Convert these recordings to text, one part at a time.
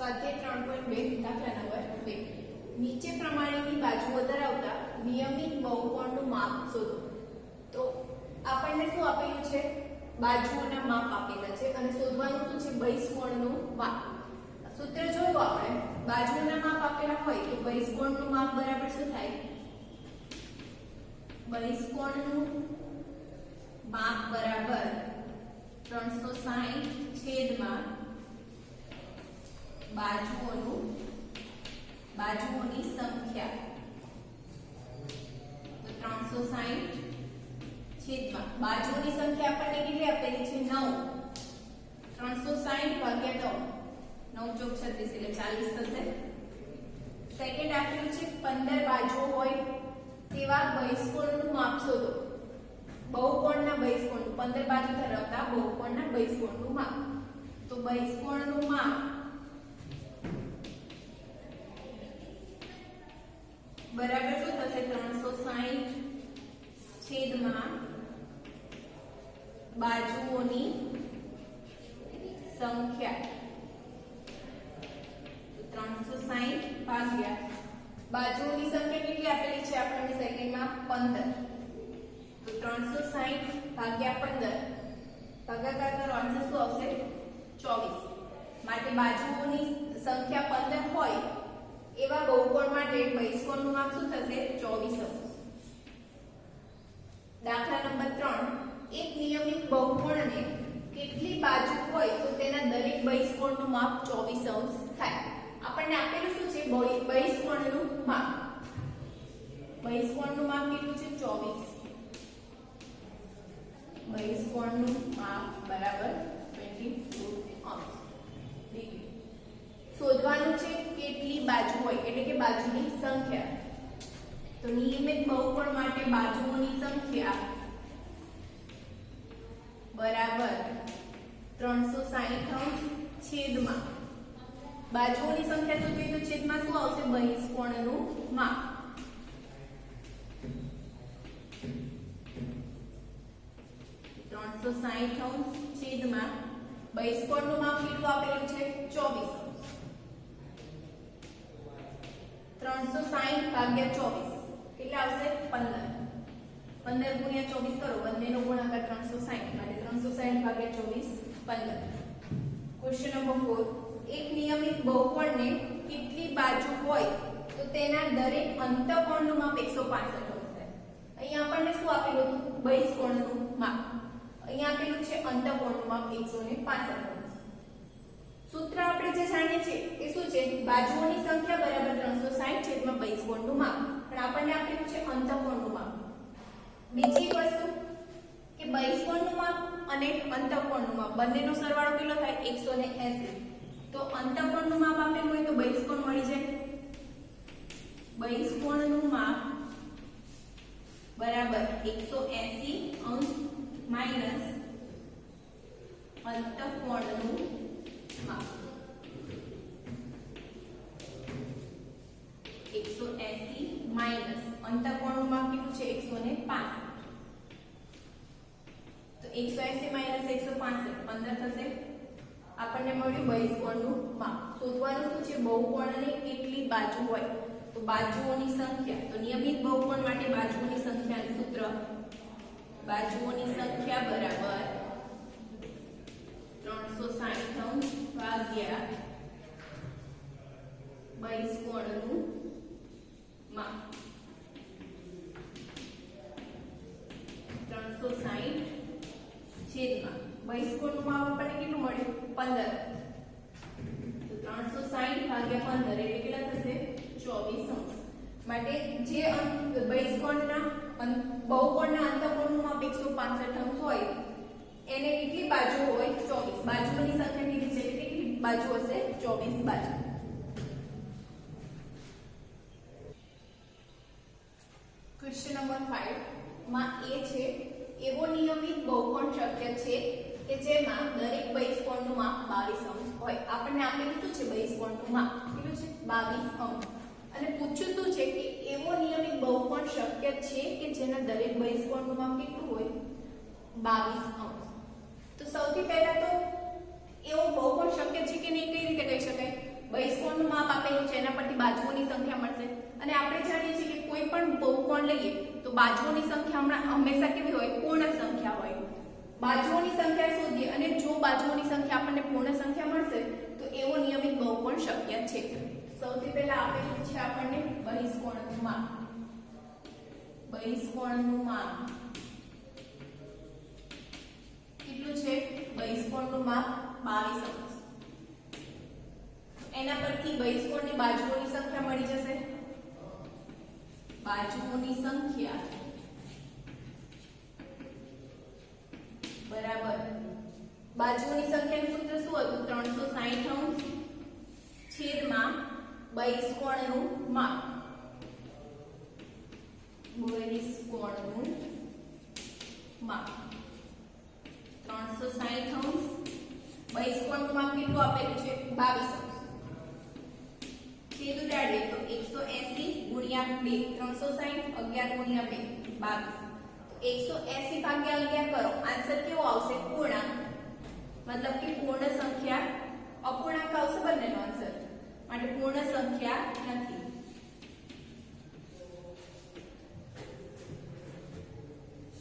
સ્વાધ્યાય 3.2 દાખલા નંબર 2 નીચે પ્રમાણેની બાજુઓ ધરાવતા નિયમિત બહુકોણનું માપ શોધો। તો આપણને શું આપેલું છે? બાજુઓના માપ આપેલા છે અને શોધવાનું શું છે? બહિષ્કોણનું માપ। સૂત્ર જોયું આપણે, બાજુઓના માપ આપેલા હોય તો બહિષ્કોણનું માપ બરાબર શું થાય? બહિષ્કોણનું માપ બરાબર 360 છેદમાં બાજુઓની સંખ્યા। તો 360 છેદમાં બાજુઓની સંખ્યા આપણને કેટલી આપેલી છે? 9। 360 ભાગ્યા 9 9 ચોક 36 એટલે 40 થશે। સેકન્ડ આપેલું છે 15 બાજુઓ હોય તેવા બહિષ્કોણનું માપ શોધો। બહુકોણના બહિષ્કોણનું 15 બાજુ ધરાવતા બહુકોણના બહિષ્કોણનું માપ। તો બહિષ્કોણનું માપ બરાબર શું થશે? 360 છેદમાં બાજુઓની સંખ્યા। 360 ભાગ્યા બાજુઓની સંખ્યા કેટલી આપેલી છે આપણને સેકન્ડમાં? 15। તો 360 ભાગ્યા 15 ભાગાકાર કરો, આન્સર શું આવશે? 24। માટે બાજુઓની સંખ્યા 15 હોય એવા બહુકોણ માટે બહિષ્કોણનું માપ શું થશે? 24 દાખલા નંબર 3 એક નિયમિત બહુકોણને કેટલી બાજુ હોય તો તેના દરેક બહિષ્કોણનું માપ 24 થાય। આપણને આપેલું શું છે? બહિષ્કોણનું માપ। બહિષ્કોણનું માપ કેટલું છે? 24। બહિષ્કોણનું માપ બરાબર 24 ડિગ્રી। શોધવાનું છે કેટલી બાજુ હોય એટલે કે બાજુની સંખ્યા। તો નિયમિત બહુકોણ માટે બાજુઓની સંખ્યા બરાબર 360 છેદમાં બાજુઓની સંખ્યા શોધવી તો છેદમાં શું આવશે? બહિષ્કોણનું માપ। તો 360 છેદમાં બહિષ્કોણનું માપ કેટલું આપેલું છે? 24। 360 ભાગ્યા 24 કેટલા આવશે? 15। 15 ગુણ્યા 24 કરો, બંનેનો ગુણાકાર 360 માટે 360 ભાગ્યા 24 15। ક્વેશ્ચન નંબર 4 એક નિયમિત બહુકોણને કેટલી બાજુ હોય તો તેના દરેક અંતઃકોણનું માપ 165 હશે। અહીંયા આપણને શું આપેલું હતું? બહિષ્કોણનું માપ। અહીંયા આપેલું છે અંતઃકોણનું માપ 165। સૂત્ર આપણે જે જાણીએ છીએ એ શું છે? બાજુઓની સંખ્યા બરાબર 360 છેદમાં બહિષ્કોણનું માપ, પણ આપણને આપેલું છે અંતઃકોણનું માપ। બીજી વસ્તુ કે બહિષ્કોણનું માપ અને અંતઃકોણનું માપ બંનેનો સરવાળો કેટલો થાય? 180। તો અંતઃકોણનું માપ આપેલું હોય તો બહિષ્કોણ મળી જાય। બહિષ્કોણનું માપ બરાબર 180 માઈનસ અંતઃકોણનું માપ 180 માઈનસ અંતઃકોણનું માપ કેટલું છે? 165। તો 180 માઈનસ 165 15 થશે। આપણને મળ્યું બહિષ્કોણનું માપ। શોધવાનું શું છે? બહુકોણને કેટલી બાજુ હોય તો બાજુઓની સંખ્યા। તો નિયમિત બહુકોણ માટે બાજુઓની સંખ્યાનું સૂત્ર બાજુઓની સંખ્યા બરાબર 360 ભાગ્યા બહિષ્કોણનું માપ। 360 છેદમાં બહિષ્કોણનું માપ આપણને કેટલું મળ્યું? 15। તો 360 ભાગ્યા 15 એટલે કેટલા થશે? 24 માટે જે બહિષ્કોણના બહુકોણના અંતઃકોણનું માપ 165 હોય એને કેટલી બાજુ હોય? 24। બાજુઓની સંખ્યા કેટલી છે? કેટલી બાજુ હશે? 24 બાજુ। ક્વેશ્ચન નંબર 5 માં એ છે એવો નિયમિત બહુકોણ શક્ય છે કે જેમાં દરેક બહિષ્કોણનું માપ 22 હોય। આપણને આપેલું શું છે? બહિષ્કોણનું માપ કેટલું છે? 22 અને પૂછ્યું શું છે કે એવો નિયમિત બહુકોણ શક્ય છે કે જેના દરેક બહિષ્કોણનું માપ કેટલું હોય? 22। તો સૌથી પહેલા તો એવો બહુકોણ શક્ય છે કે નહીં કઈ રીતે કહી શકાય? બાજુઓની સંખ્યા મળશે અને આપણે જાણીએ છીએ કે કોઈ પણ બહુકોણ લઈએ તો બાજુઓની સંખ્યા હંમેશા કેવી હોય? પૂર્ણ સંખ્યા હોય. બાજુઓની સંખ્યા શોધીએ અને જો બાજુઓની સંખ્યા આપણને પૂર્ણ સંખ્યા મળશે તો એવો નિયમિત બહુકોણ શક્ય છે. સૌથી પહેલા આપેલું છે આપણને બહિષ્કોણનું માપ. બહિષ્કોણનું માપ કેટલું છે? બહિષ્કોણનું માપ 22 અંશ. એના પરથી બહિષ્કોણની બાજુઓની સંખ્યા મળી જશે. બાજુઓની સંખ્યા બરાબર બાજુઓની સંખ્યાનું સૂત્ર શું હતું? 360 અંશ છેદમાં બહિષ્કોણનું માપ. બહિષ્કોણનું માપ 360 અંશ. બહિષ્કોણનું માપ કેટલું આપેલું છે? 22 અંશ. છેદ ઉડાડીએ તો 180 ગુણ્યા 2 360 11 ગુણ્યા 2 22. 180 ભાગ્યા 11 કરો, આન્સર કેવો આવશે? પૂર્ણાંક. મતલબ કે પૂર્ણ સંખ્યા અપૂર્ણાંક આવશે બંનેનો આન્સર. માટે પૂર્ણ સંખ્યા નથી.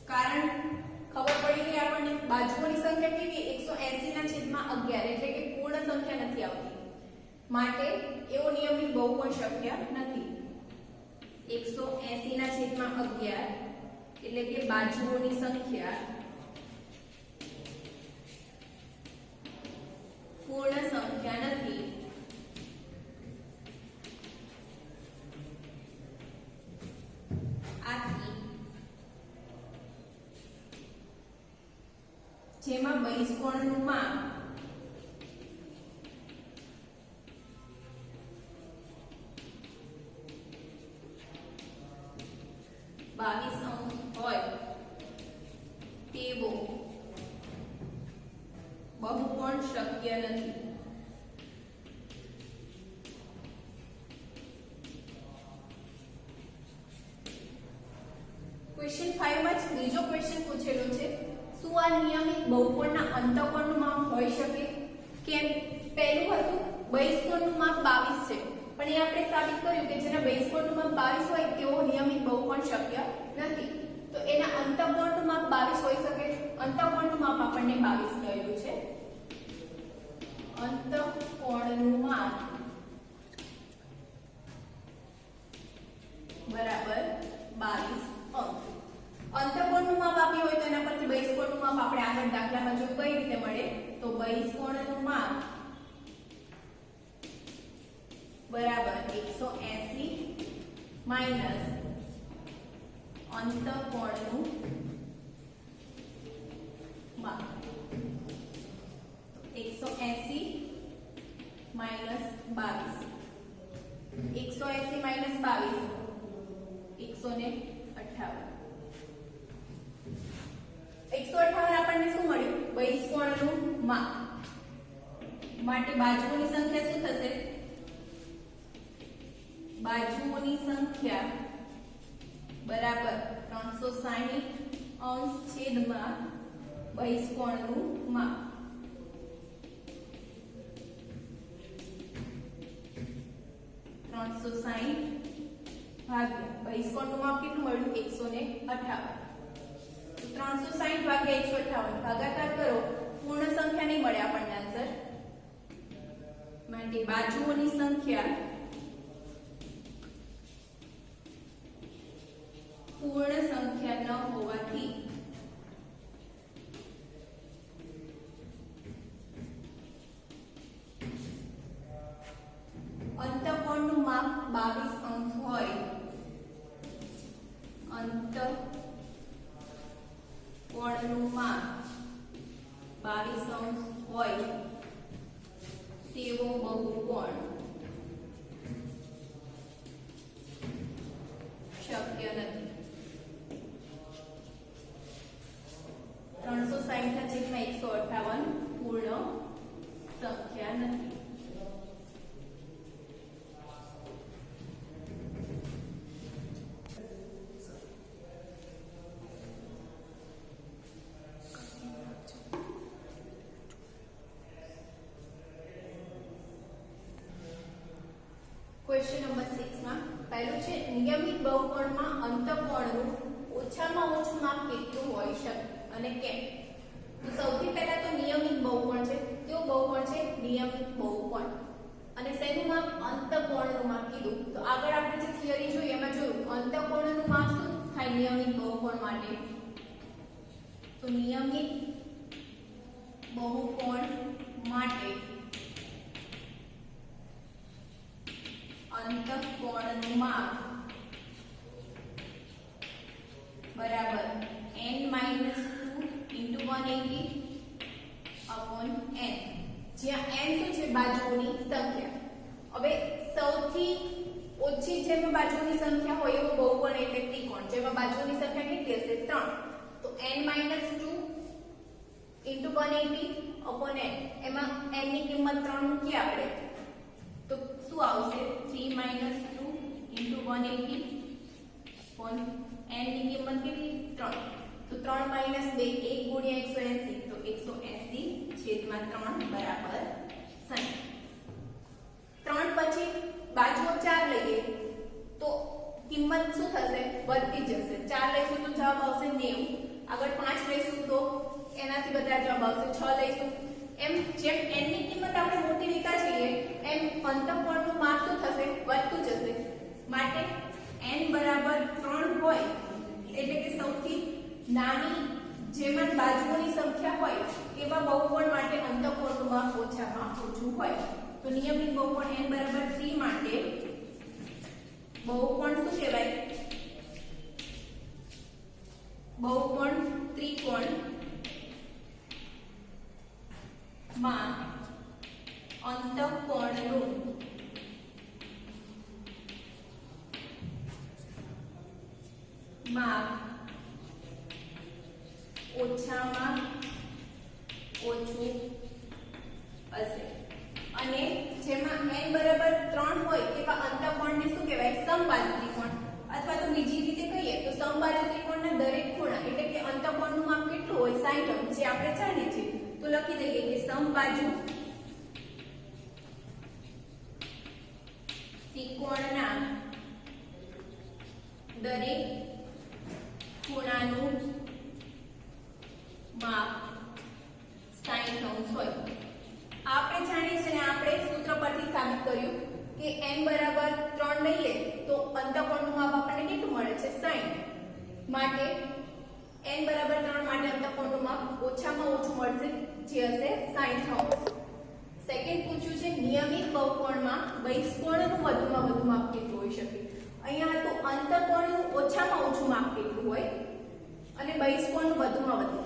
કારણ ખબર પડી ગઈ આપણને. બાજુઓની સંખ્યા કેવી? 180 ના છેદમાં 11 એટલે કે પૂર્ણ સંખ્યા નથી આવતી. માટે એવો નિયમિત બહુકોણ શક્ય નથી. 180 ના છેદમાં 11 એટલે કે બાજુઓની સંખ્યા પૂર્ણ સંખ્યા નથી. આથી જેમાં બહિષ્કોણનું માપ 22 અંશ હોય તેવો બહુકોણ શક્ય નથી. ક્વેશ્ચન 5 માં બીજો ક્વેશ્ચન પૂછેલો છે, શું આ નિયમિત બહુકોણના અંતઃકોણનું માપ હોઈ શકે? કેમ? પહેલું હતું બહિષ્કોણનું માપ 22 છે, પણ એ આપણે સાબિત કર્યું કે જેના બહિષ્કોણનું માપ 22 હોય તેવો નિયમિત બહુકોણ શક્ય નથી. તો એના અંતઃકોણનું માપ 22 હોઈ શકે. અંતઃકોણનું માપ આપણને 22 કહેલું છે. અંતઃકોણનું માપ બરાબર 22 અંશ. અંતઃકોણનું માપ આપ્યું હોય તો એના પરથી બહિષ્કોણનું માપ આપણે આગળ દાખલામાં જોયું કઈ રીતે મળે? તો બહિષ્કોણનું માપ બરાબર 180 માઈનસ અંતઃકોણનું માપ. 180 માઈનસ 22. 180 માઈનસ 22 158. 158 આપણને શું મળ્યું? બહિષ્કોણનું માપ. માટે બાજુઓની સંખ્યા શું થશે? બાજુઓની સંખ્યા બરાબર 360 અંશ છેદમાં બહિષ્કોણનું માપ. 360 ભાગ્યા બહિષ્કોણનું માપ કેટલું મળ્યું? 158. 360 ભાગ્યા 158 ભાગાકાર કરો, પૂર્ણ સંખ્યા નહીં મળે આપણને આન્સર. માટે બાજુઓની સંખ્યા પૂર્ણ સંખ્યા ન હોવાથી અંતઃકોણનું માપ 22 અંશ હોય, અંતઃકોણનું માપ 22 અંશ હોય તેવો બહુકોણ શક્ય નથી. 360 ના છેદમાં 158 પૂર્ણ સંખ્યા નથી. ક્વેશ્ચન નંબર 6 માં પહેલું છે નિયમિત બહુકોણમાં અંતઃકોણનું ઓછામાં ઓછું માપ કેટલું હોઈ શકે અને કેમ. તો સૌથી પહેલા તો નિયમિત બહુકોણ છે, કયો બહુકોણ છે? નિયમિત બહુકોણ. અને શેનું માપ? અંતઃકોણનું માપ કીધું. તો આગળ આપણે જે થિયરી જોઈ એમાં જોયું અંતઃકોણનું માપ શું થાય નિયમિત બહુકોણ માટે? તો નિયમિત બહુકોણ માટે અંતઃકોણનું માપ બરાબર n-2 * 180 upon n, જ્યાં n શું છે? બાજુઓની સંખ્યા. હવે સૌથી ઓછી જેમાં બાજુઓની સંખ્યા હોય એવો બહુકોણ એટલે ત્રિકોણ, જેમાં બાજુઓની સંખ્યા કેટલી હશે? 3. તો n-2 * 180 upon n, એમાં n ની કિંમત 3 મૂકીએ આપણે તો શું આવશે? 3 - 2 * 180 upon n ની કિંમત કેટલી? 3. તો 3 - 2 1 * 180, તો 180/3 બરાબર 60. 3 પછી બાજુઓ 4 લઈએ તો કિંમત શું થશે? વધતી જશે. 4 લઈશું તો જવાબ આવશે 90. આગળ 5 લઈશું તો એનાથી બધા જવાબ આવશે. 6 લઈશું. એમ જેમ n ની કિંમત આપણે મોટી લેતા જઈએ એમ અંતઃકોણનું માપ શું થશે? વધતું જશે. માટે n બરાબર 3 હોય એટલે કે સૌથી નાની જેમાં બાજુઓની સંખ્યા હોય એવા બહુકોણ માટે અંતઃકોણનું માપ ઓછામાં ઓછું હોય. તો નિયમિત બહુકોણ n બરાબર 3 માટે બહુકોણ શું કહેવાય? બહુકોણ ત્રિકોણ માં અંતઃકોણનું માપ ઓછામાં ઓછું હશે. અને જેમાં n બરાબર 3 હોય તેવા અંતઃકોણને શું કહેવાય? સમબાજુ ત્રિકોણ. અથવા તો બીજી રીતે કહીએ તો સમબાજુ ત્રિકોણના દરેક ખૂણા એટલે કે અંતઃકોણનું માપ કેટલું હોય? 60 અંશ, જે આપણે જાણીએ છીએ. તો લખી દઈએ કે સમબાજુ ત્રિકોણના દરેક ખૂણાનું માપ 60 અંશ હોય. આપણે જાણીએ છીએ ને આપણે સૂત્ર પરથી સાબિત કર્યું કે n બરાબર 3 લઈએ તો અંતઃકોણનું માપ આપણને કેટલું મળે છે? 60. માટે n બરાબર 3 માટે અંતઃકોણનું માપ ઓછામાં ઓછું મળશે, જે હશે 60 અંશ. સેકન્ડ પૂછ્યું છે નિયમિત બહુકોણમાં બહિષ્કોણનું વધુમાં વધુ માપ કેટલું હોઈ શકે. અહીંયા તો અંતઃકોણનું ઓછામાં ઓછું માપ કેટલું હોય અને બહિષ્કોણનું વધુમાં વધુ.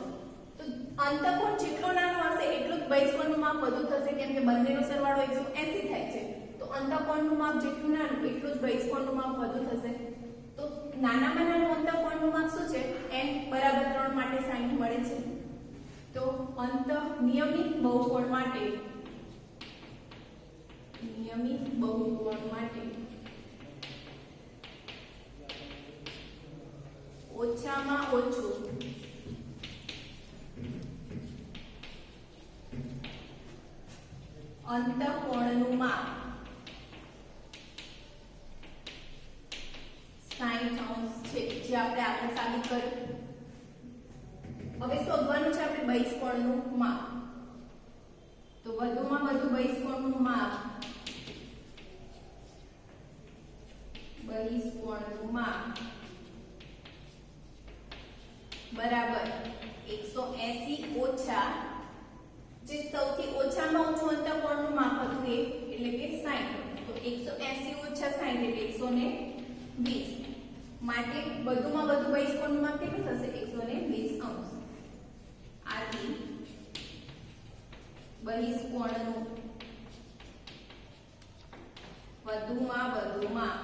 તો અંતઃકોણ જેટલો નાનો હશે એટલું જ બહિષ્કોણનું માપ વધુ થશે, કેમ કે બંનેનો સરવાળો 180 થાય છે. તો અંતઃકોણનું માપ જેટલું નાનું એટલું જ બહિષ્કોણનું માપ વધુ થશે. તો નાનામાં નાનું અંતઃકોણનું માપ શું છે? n બરાબર 3 માટે 60 મળે છે. તો નિયમિત બહુકોણ માટે ઓછામાં ઓછું અંતઃકોણનું માપ 60 અંશ છે, જે આપણે આગળ સાબિત કર્યું. હવે શોધવાનું છે આપણે બહિષ્કોણનું માપ. તો વધુમાં વધુ બહિષ્કોણનું માપ બરાબર 180 ઓછા જે સૌથી ઓછામાં ઓછું અંતઃકોણનું માપ હતું એ એટલે કે 60. તો 180 ઓછા 60 એટલે 120. માટે વધુમાં વધુ બહિષ્કોણનું માપ કેટલું થશે? 120 અંશ. આથી બહિષ્કોણનું વધુમાં વધુ માપ